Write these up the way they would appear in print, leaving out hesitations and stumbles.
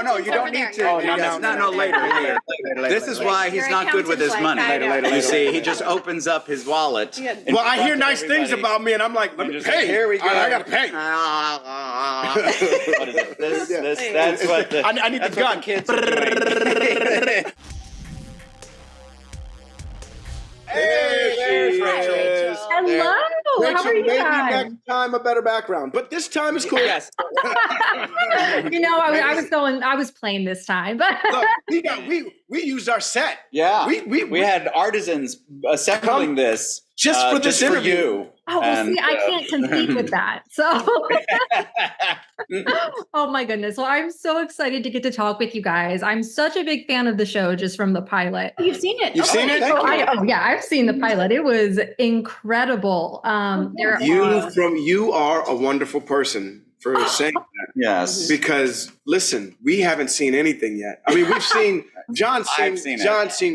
No, you don't need to. Oh, no, Later. This is why he's not good with his money. You see, he just opens up his wallet. Well, I hear nice things about me, and I'm like, let me pay. Here we go. I gotta pay. What is it? That's what the, I need the gun. Kids are doing. Hey, there's she Rachel. is. Hello. How are you maybe guys? next time a better background, but this time is cool. Yes. I was playing this time, but Look, we used our set. Yeah. We had artisans assembling this just for this interview. you. oh, well, see, I can't compete with that. So, oh my goodness. Well, I'm so excited to get to talk with you guys. I'm such a big fan of the show just from the pilot. You've seen it. You've seen it? Yeah, I've seen the pilot. It was incredible. You are a wonderful person for saying that. Yes. Because listen, we haven't seen anything yet. I mean, we've seen John's seen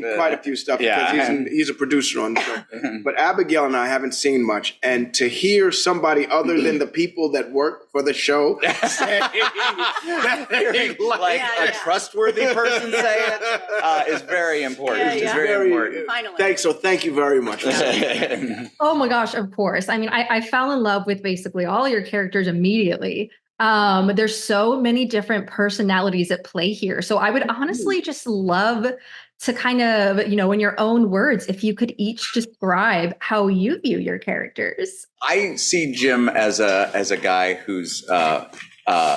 quite a few stuff because he's a producer on the show. But Abigail and I haven't seen much. And to hear somebody other than the people that work for the show say that they like a trustworthy person say it is very important. It's very important. Finally. Thank you very much. Oh my gosh, of course. I mean, I fell in love with basically all your characters immediately. There's so many different personalities at play here. So I would honestly just love to kind of, in your own words, if you could each describe how you view your characters. I see Jim as a guy whose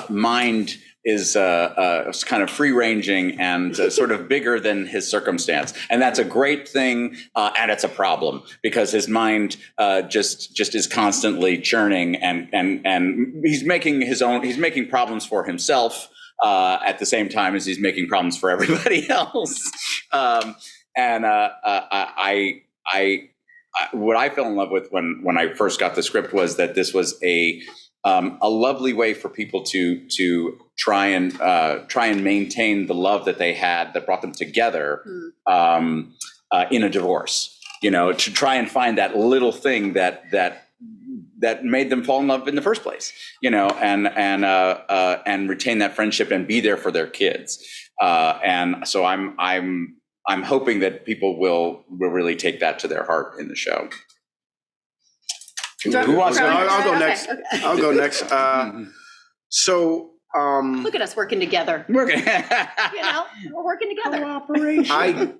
mind is kind of free-ranging and sort of bigger than his circumstance, and that's a great thing, and it's a problem because his mind just is constantly churning, and he's making problems for himself at the same time as he's making problems for everybody else. What I fell in love with when I first got the script was that this was a lovely way for people to try and maintain the love that they had that brought them together in a divorce. To try and find that little thing that made them fall in love in the first place. And retain that friendship and be there for their kids. And so I'm hoping that people will really take that to their heart in the show. Who wants to go? I'll go next. Okay. I'll go next. Look at us working together. We're working together. Cooperation. I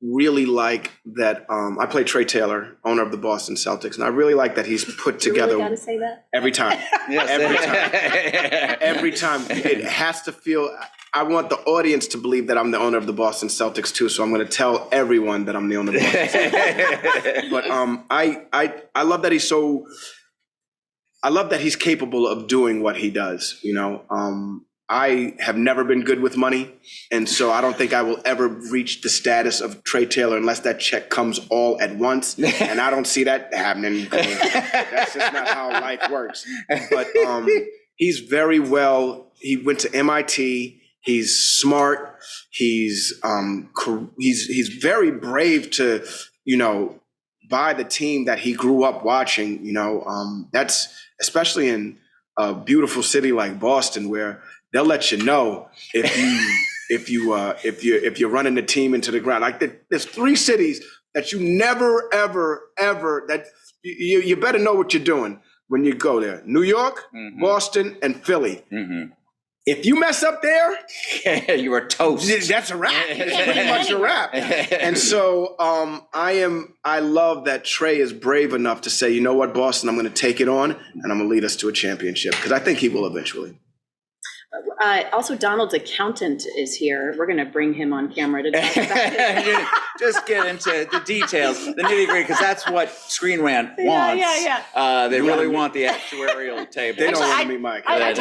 really like that. I play Trey Taylor, owner of the Boston Celtics, and I really like that he's put together. You really gotta say that every time. Every time. It has to feel. I want the audience to believe that I'm the owner of the Boston Celtics too, so I'm going to tell everyone that I'm the owner of the Boston Celtics. But I love that he's so. I love that he's capable of doing what he does. I have never been good with money, and so I don't think I will ever reach the status of Trey Taylor unless that check comes all at once, and I don't see that happening. That's just not how life works. But he's very well. He went to MIT. He's smart. He's very brave to, buy the team that he grew up watching. That's especially in a beautiful city like Boston, where they'll let you know if you're running the team into the ground. Like there's 3 cities that you never ever that you better know what you're doing when you go there: New York, Boston, and Philly. Mm-hmm. If you mess up there, you are toast. That's a wrap. It's pretty much a wrap. And so I love that Trey is brave enough to say, you know what, Boston, I'm going to take it on and I'm going to lead us to a championship, because I think he will eventually. Also, Donald's accountant is here. We're going to bring him on camera to talk about it. Just get into the details, the nitty-gritty, because that's what Screen Rant wants. Yeah. They really want the actuarial table. They don't want to meet Mike. I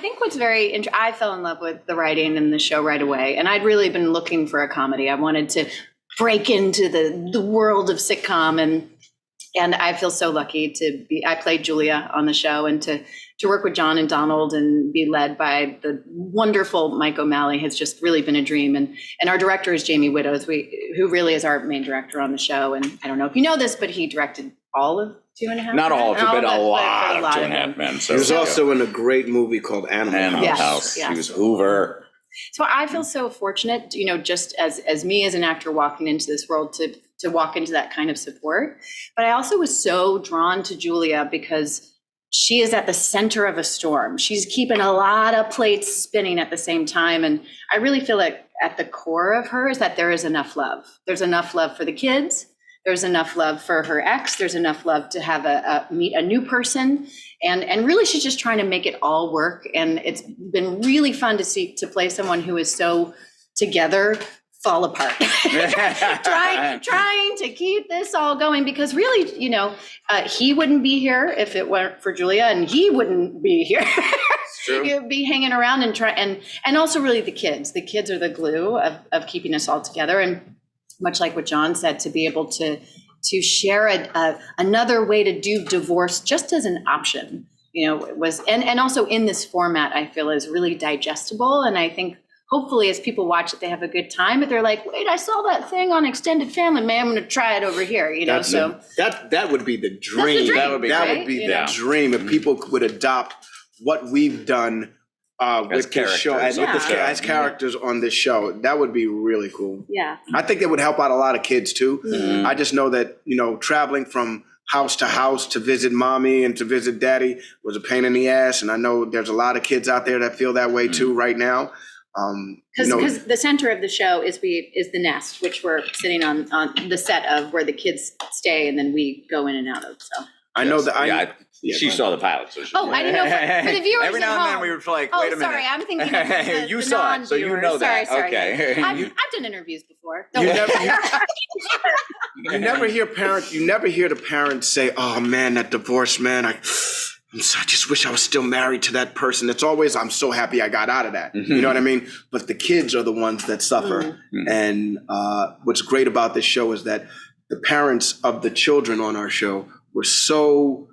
think what's very interesting, I fell in love with the writing and the show right away, and I'd really been looking for a comedy. I wanted to break into the world of sitcom, and I feel so lucky to be. I played Julia on the show, and to work with Jon and Donald and be led by the wonderful Mike O'Malley has just really been a dream. And our director is Jamie Widows, who really is our main director on the show. And I don't know if you know this, but he directed all of 2.5. Not all, Men? but a Oh, lot but of 2.5 Men. He was So, also in a great movie called Animal Animal House. House. Yes. He was Hoover. So I feel so fortunate, just as me as an actor walking into this world to walk into that kind of support. But I also was so drawn to Julia because she is at the center of a storm. She's keeping a lot of plates spinning at the same time. And I really feel like at the core of her is that there is enough love. There's enough love for the kids. There's enough love for her ex. There's enough love to have meet a new person. And really, she's just trying to make it all work. And it's been really fun to play someone who is so together, fall apart, trying to keep this all going. Because really, he wouldn't be here if it weren't for Julia, and he wouldn't be here. He'd be hanging around and also really the kids. The kids are the glue of keeping us all together. And much like what Jon said, to be able to share another way to do divorce just as an option, it was, and also in this format, I feel is really digestible. And I think hopefully as people watch it, they have a good time, but they're like, wait, I saw that thing on Extended Family, man, I'm going to try it over here, That would be the dream. dream, That would be the dream if people would adopt what we've done with this show as characters on this show. That would be really cool. Yeah. I think it would help out a lot of kids too. Mm-hmm. I just know that, traveling from house to house to visit mommy and to visit daddy was a pain in the ass. And I know there's a lot of kids out there that feel that way too right now. Because the center of the show is the nest, which we're sitting on the set of where the kids stay and then we go in and out of. So I know that she saw the pilot. So I didn't know for the viewers every now and then we were like, wait a minute. Sorry, I'm thinking of you saw it, so you know that. Sorry. Okay. I've done interviews before. You never hear the parents say, "Oh man, that divorce, man, I just wish I was still married to that person." It's always, "I'm so happy I got out of that." Mm-hmm. You know what I mean? But the kids are the ones that suffer. Mm-hmm. And what's great about this show is that the parents of the children on our show were so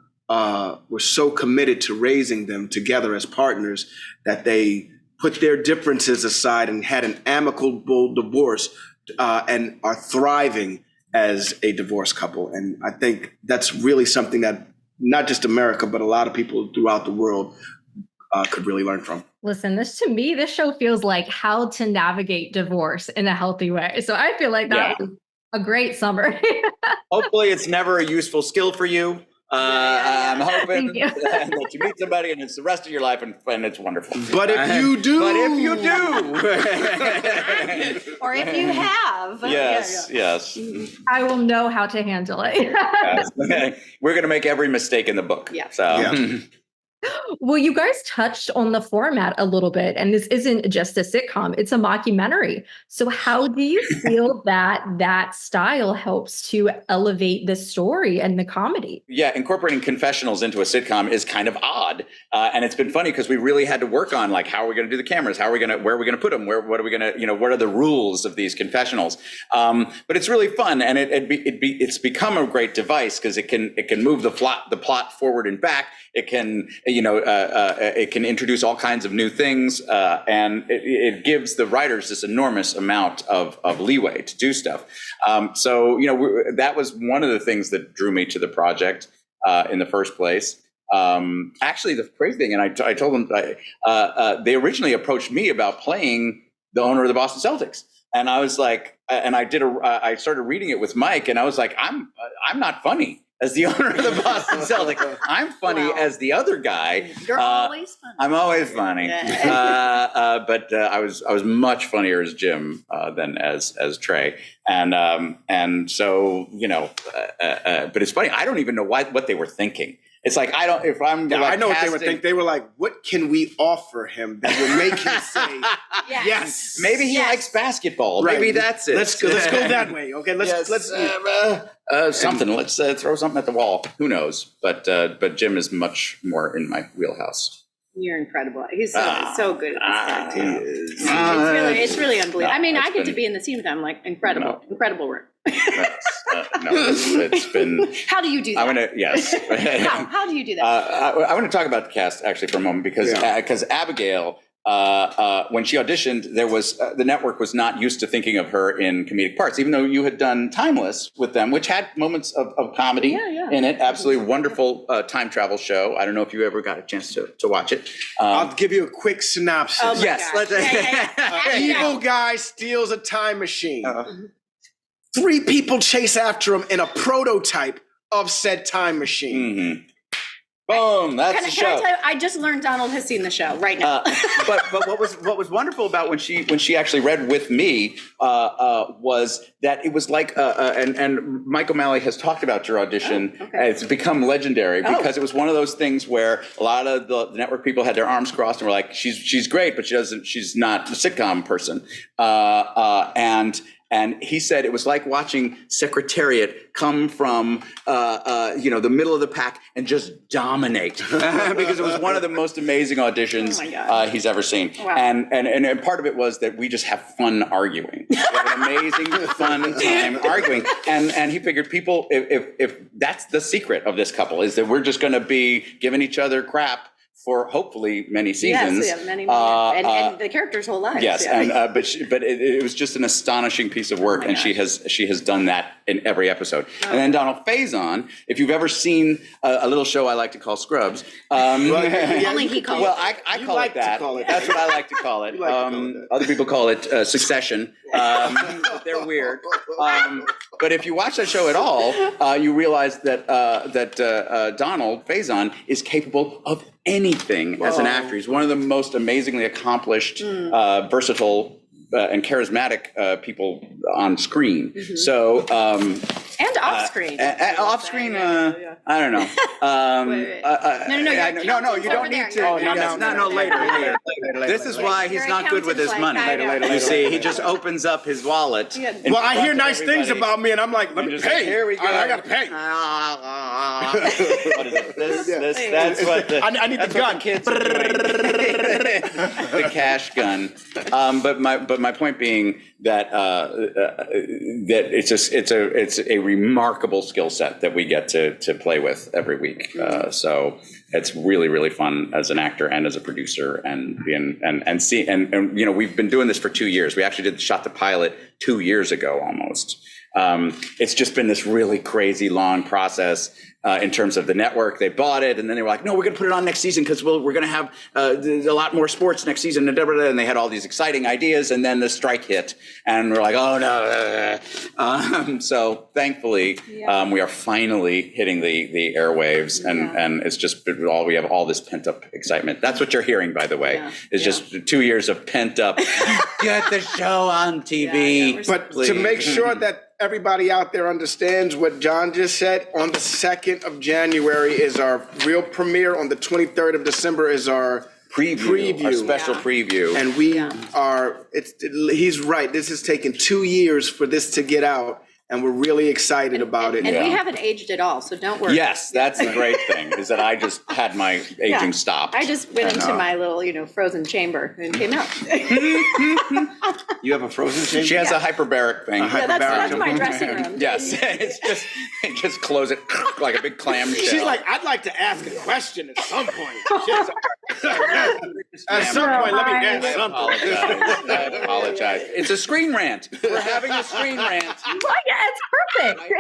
committed to raising them together as partners that they put their differences aside and had an amicable divorce and are thriving as a divorced couple. And I think that's really something that not just America, but a lot of people throughout the world could really learn from. Listen, this show feels like how to navigate divorce in a healthy way. So I feel like that was a great summary. Hopefully it's never a useful skill for you. I'm hoping you. that you meet somebody and it's the rest of your life and it's wonderful. But if you do. Or if you have. Yes. I will know how to handle it. Yes. We're going to make every mistake in the book. Yeah. So. Well, you guys touched on the format a little bit, and this isn't just a sitcom, it's a mockumentary. So how do you feel that style helps to elevate the story and the comedy? Yeah, incorporating confessionals into a sitcom is kind of odd. And it's been funny because we really had to work on where are we going to do the cameras? Where are we going to put them? What are we going to, what are the rules of these confessionals? But it's really fun. And it's become a great device because it can move the plot forward and back. It can, it can introduce all kinds of new things, and it gives the writers this enormous amount of leeway to do stuff. So, that was one of the things that drew me to the project in the first place. Actually, the crazy thing, and I told them, they originally approached me about playing the owner of the Boston Celtics. And I was like, and I started reading it with Mike, and I was like, I'm not funny as the owner of the Boston Celtics. I'm funny as the other guy. You're always funny. I'm always funny. But I was much funnier as Jim than as Trey. And so, but it's funny. I don't even know what they were thinking. It's like, I know what they were thinking. They were like, what can we offer him that will make him say yes? Maybe he likes basketball. Right. Maybe that's it. Let's go that way. Okay, let's something. Let's throw something at the wall. Who knows? But Jim is much more in my wheelhouse. You're incredible. He's so good at this character. He It's really unbelievable. No, I mean, I get to be in the scene with him. Like, incredible work. It's been. How do you do that? Yes. How do you do that? I want to talk about the cast actually for a moment because Abigail when she auditioned, there was the network was not used to thinking of her in comedic parts, even though you had done Timeless with them, which had moments of comedy in it. Absolutely wonderful time travel show. I don't know if you ever got a chance to watch it. I'll give you a quick synopsis. Oh my Yes, gosh. let's. Evil guy steals a time machine. 3 people chase after him in a prototype of said time machine. Mm-hmm. Boom! That's Can the I show. tell you, I just learned Donald has seen the show right now. But what was wonderful about when she actually read with me was that it was like and Mike O'Malley has talked about your audition. It's become legendary because it was one of those things where a lot of the network people had their arms crossed and were like, she's great, but she's not a sitcom person. And he said it was like watching Secretariat come from, the middle of the pack and just dominate because it was one of the most amazing auditions he's ever seen. Wow. And part of it was that we just have fun arguing. We have an amazing fun time arguing. And he figured people, if that's the secret of this couple, is that we're just going to be giving each other crap for hopefully many seasons. Yes, many more. And the character's whole life. Yes, but it was just an astonishing piece of work, and she has done that in every episode. And then Donald Faison, if you've ever seen a little show I like to call Scrubs, Only he calls well, it. I call it that. That's what I like to call it. Other people call it Succession. They're weird. But if you watch that show at all, you realize that Donald Faison is capable of anything as an actor. He's one of the most amazingly accomplished, versatile, and charismatic people on screen. So and off screen. Off screen, I don't know. No, you don't need to. No, later. This is why he's not good with his money. You see, he just opens up his wallet. Well, I hear nice things about me, and I'm like, let me pay. Here we go. I gotta pay. What is it? This, that's what the. I need the gun. Kids are doing. The cash gun. But my point being that that it's a remarkable skill set that we get to play with every week. So it's really, really fun as an actor and as a producer, and we've been doing this for 2 years. We actually shot the pilot 2 years ago almost. It's just been this really crazy long process in terms of the network. They bought it, and then they were like, no, we're going to put it on next season because we're going to have a lot more sports next season. And they had all these exciting ideas, and then the strike hit, and we're like, oh, no. So thankfully, we are finally hitting the airwaves, and it's just we have all this pent-up excitement. That's what you're hearing, by the way, is just 2 years of pent-up, get the show on TV. But to make sure that everybody out there understands what John just said, on the 2nd of January is our real premiere. On the 23rd of December is our preview. Our special preview. And he's right. This has taken 2 years for this to get out, and we're really excited about it. And we haven't aged at all, so don't worry. Yes, that's the great thing, is that I just had my aging stopped. I just went into my little, frozen chamber and came out. You have a frozen chamber? She has a hyperbaric thing. That's my dressing room. Yes, it's just close it like a big clam shell. She's like, I'd like to ask a question at some point. At some point, let me ask something. I apologize. It's a screen rant. We're having a screen rant. Oh, yeah, it's perfect.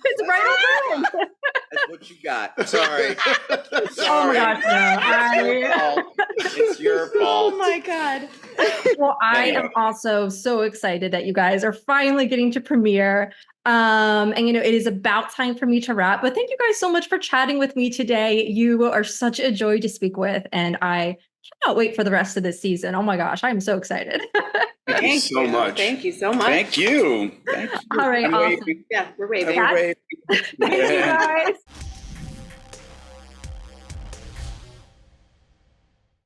It's right on time. That's what you got. Sorry. Oh my gosh, no. It's your fault. Oh my God. Well, I am also so excited that you guys are finally getting to premiere. And it is about time for me to wrap, but thank you guys so much for chatting with me today. You are such a joy to speak with, and I cannot wait for the rest of this season. Oh my gosh, I'm so excited. Thank you so much. Thank you so much. Thank you. All right, awesome. Yeah, we're raving. Thank you guys.